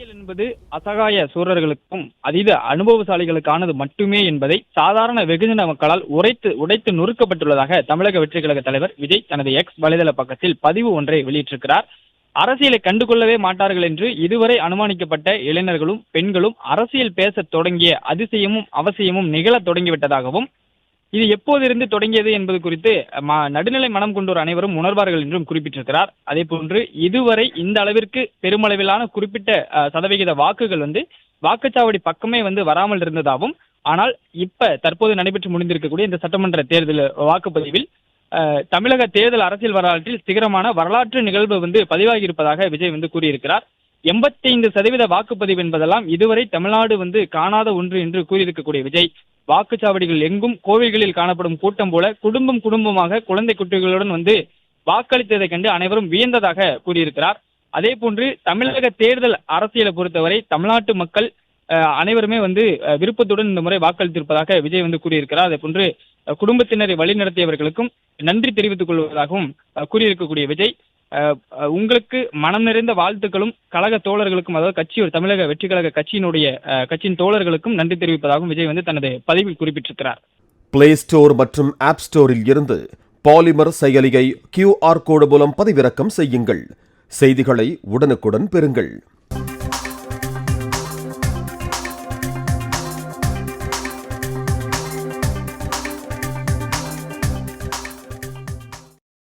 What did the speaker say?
அரசியல் என்பது அசகாய சூரர்களுக்கும் அதீத அனுபவசாலிகளுக்கானது மட்டுமே என்பதை சாதாரண வெகுஜன மக்களால் உடைத்து நொறுக்கப்பட்டுள்ளதாக தமிழக வெற்றி கழக தலைவர் விஜய் தனது எக்ஸ் வலைதள பக்கத்தில் பதிவு ஒன்றை வெளியிட்டிருக்கிறார். அரசியலை கண்டுகொள்ளவே மாட்டார்கள் என்று இதுவரை அனுமானிக்கப்பட்ட இளைஞர்களும் பெண்களும் அரசியல் பேசத் தொடங்கிய அதிசயமும் அவசியமும் நிகழத் தொடங்கிவிட்டதாகவும், இது எப்போதிருந்து தொடங்கியது என்பது குறித்து நடுநிலை மனம் கொண்டோர் அனைவரும் உணர்வார்கள் என்றும் குறிப்பிட்டிருக்கிறார். அதே போன்று இதுவரை இந்த அளவிற்கு பெருமளவிலான குறிப்பிட்ட சதவிகித வாக்குகள் வாக்குச்சாவடி பக்கமே வராமல் இருந்ததாகவும், ஆனால் தற்போது நடைபெற்று முடிந்திருக்கக்கூடிய இந்த சட்டமன்ற தேர்தல் வாக்குப்பதிவில் தமிழக தேர்தல் அரசியல் வரலாற்றில் சிகரமான வரலாற்று நிகழ்வு பதிவாகி இருப்பதாக விஜய் கூறியிருக்கிறார். 85% வாக்குப்பதிவு என்பதெல்லாம் இதுவரை தமிழ்நாடு காணாத ஒன்று என்று கூறியிருக்கக்கூடிய விஜய், வாக்குச்சாவடிகள் எங்கும் கோவில்களில் காணப்படும் கூட்டம் போல குடும்பமாக குழந்தை குட்டிகளுடன் வாக்களித்ததை கண்டு அனைவரும் வியந்ததாக கூறியிருக்கிறார். அதே போன்று தமிழக தேர்தல் அரசியலை பொறுத்தவரை தமிழ்நாட்டு மக்கள் அனைவருமே விருப்பத்துடன் இந்த முறை வாக்களித்திருப்பதாக விஜய் கூறியிருக்கிறார். அதே போன்று குடும்பத்தினரை வழிநடத்தியவர்களுக்கும் நன்றி தெரிவித்துக் கொள்வதாகவும் கூறியிருக்கக்கூடிய விஜய், உங்களுக்கு மனம் நிறைந்த வாழ்த்துக்களும் கழக தோழர்களுக்கும், அதாவது தமிழக வெற்றி கழக கட்சியின் தோழர்களுக்கும் நன்றி தெரிவிப்பதாகவும் விஜய் தனது பதிவில் குறிப்பிட்டிருக்கிறார். பிளே ஸ்டோர் மற்றும் ஆப் ஸ்டோரில் இருந்து பாலிமர் செயலியை QR கோடு மூலம் பதிவிறக்கம் செய்யுங்கள். செய்திகளை உடனுக்குடன் பெறுங்கள்.